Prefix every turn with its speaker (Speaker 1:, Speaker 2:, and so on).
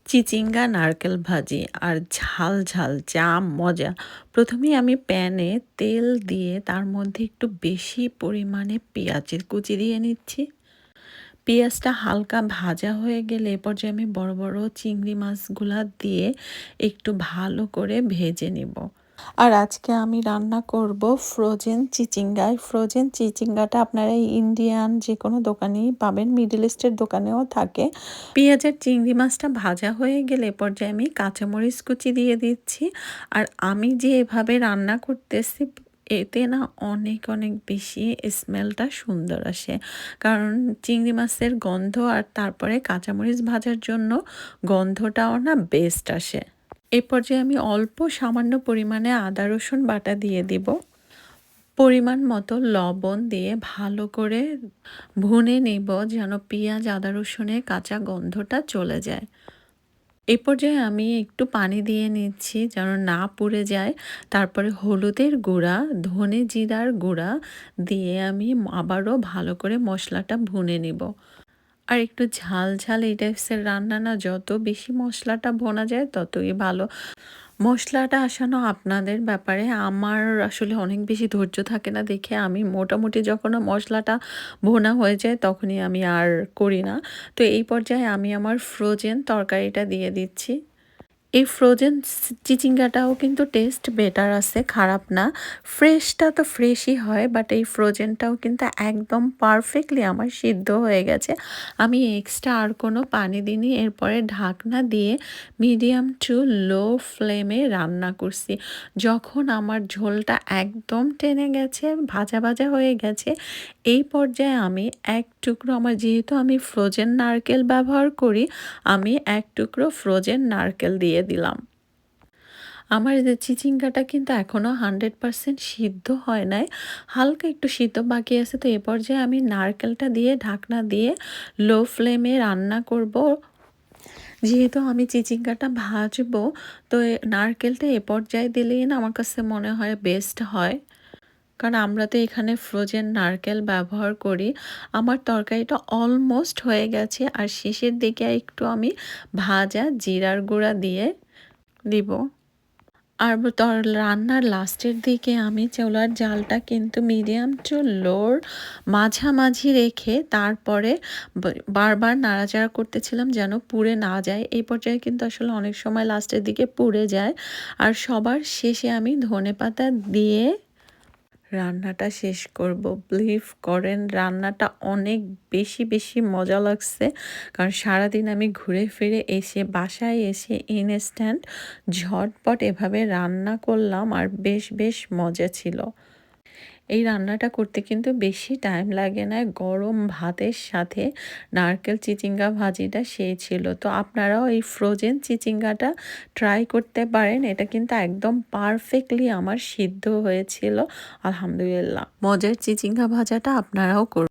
Speaker 1: চিচিঙ্গা নারকেল ভাজি আর ঝাল ঝাল যা মজা। প্রথমেই আমি প্যানে তেল দিয়ে তার মধ্যে একটু বেশি পরিমাণে পেঁয়াজের কুচি দিয়ে নিচ্ছি। পেঁয়াজটা হালকা ভাজা হয়ে গেলে এ পর্যায়ে আমি বড় বড় চিংড়ি মাছগুলা দিয়ে একটু ভালো করে ভেজে নিব। আর আজকে আমি রান্না করব ফ্রোজেন চিচিঙ্গা। ফ্রোজেন চিচিঙ্গাটা আপনারা ইন্ডিয়ান যে কোনো দোকানেই পাবেন, মিডল ইস্টের দোকানেও থাকে। পেঁয়াজের চিংড়ি মাছটা ভাজা হয়ে গেলে এ পর্যায়ে আমি কাঁচামরিচ কুচি দিয়ে দিচ্ছি। আর আমি যে এভাবে রান্না করতেছি এতে না অনেক অনেক বেশি স্মেলটা সুন্দর আসে, কারণ চিংড়ি মাছের গন্ধ আর তারপরে কাঁচামরিচ ভাজার জন্য গন্ধটাও না বেস্ট আসে। এ পর্যায়ে আমি অল্প সামান্য পরিমাণে আদা রসুন বাটা দিয়ে দিব। পরিমাণ মতো লবণ দিয়ে ভালো করে ভুনে নিব যেন পেঁয়াজ আদা রসুনের কাঁচা গন্ধটা চলে যায়। এ পর্যায়ে আমি একটু পানি দিয়ে নিচ্ছি যেন না পুড়ে যায়। তারপরে হলুদের গুঁড়া, ধনে জিরার গুঁড়া দিয়ে আমি আবারও ভালো করে মশলাটা ভুনে নিব। আর একটু ঝাল ঝাল এই টাইপসের রান্না না যত বেশি মশলাটা ভোনা যায় ততই ভালো। মশলাটা আসানো আপনাদের ব্যাপারে। আমার আসলে অনেক বেশি ধৈর্য থাকে না দেখে আমি মোটামুটি যখন মশলাটা ভুনা হয়ে যায় তখনই আমি আর করি না। তো এই পর্যায়ে আমি আমার ফ্রোজেন তরকারিটা দিয়ে দিচ্ছি। এই ফ্রোজেন চিচিঙ্গাটাও কিন্তু টেস্ট বেটার আছে, খারাপ না। ফ্রেশটা তো ফ্রেশই হয়, বাট এই ফ্রোজেনটাও কিন্তু একদম পারফেক্টলি আমার সিদ্ধ হয়ে গেছে। আমি এক্সট্রা আর কোনো পানি দিইনি। এরপরে ঢাকনা দিয়ে মিডিয়াম টু লো ফ্লেমে রান্না করছি। যখন আমার ঝোলটা একদম টেনে গেছে, ভাজা ভাজা হয়ে গেছে, এই পর্যায়ে আমি এক টুকরো, আমার যেহেতু আমি ফ্রোজেন নারকেল ব্যবহার করি, আমি এক টুকরো ফ্রোজেন নারকেল দিয়ে দিলাম। আমার এই যে চিচিঙ্গাটা কিন্তু এখনও 100% সিদ্ধ হয় নাই, হালকা একটু সিদ্ধ বাকি আছে। তো এ পর্যায়ে আমি নারকেলটা দিয়ে ঢাকনা দিয়ে লো ফ্লেমে রান্না করব। যেহেতু আমি চিচিঙ্গাটা ভাজবো, তো নারকেলটা এ পর্যায়ে দিলেই না আমার কাছে মনে হয় বেস্ট হয়, কারণ আমরা তো এখানে ফ্রোজেন নারকেল ব্যবহার করি। আমার তরকারিটা অলমোস্ট হয়ে গেছে আর শেষের দিকে একটু আমি ভাজা জিরার গুঁড়া দিয়ে দিব। আর রান্নার লাস্টের দিকে আমি চুলার জালটা কিন্তু মিডিয়াম টু লোর মাঝামাঝি রেখে তারপরে বারবার নাড়াচাড়া করতেছিলাম যেন পুড়ে না যায়। এই পর্যায়ে কিন্তু আসলে অনেক সময় লাস্টের দিকে পুড়ে যায়। আর সবার শেষে আমি ধনেপাতা দিয়ে রান্নাটা শেষ করব। বিলিভ করেন রান্নাটা অনেক বেশি বেশি মজা লাগছে, কারণ সারাদিন আমি ঘুরে ফিরে এসে বাসায় এসে ইনস্ট্যান্ট ঝটপট এভাবে রান্না করলাম আর বেশ বেশ মজা ছিল। এই রান্নাটা করতে কিন্তু বেশি টাইম লাগে না। গরম ভাতের সাথে নারকেল চিচিঙ্গা ভাজিটা সেই ছিল। তো আপনারাও এই ফ্রোজেন চিচিঙ্গাটা ট্রাই করতে পারেন। এটা কিন্তু একদম পারফেক্টলি আমার সিদ্ধ হয়েছিল। আলহামদুলিল্লাহ। মজার চিচিঙ্গা ভাজাটা আপনারাও করুন।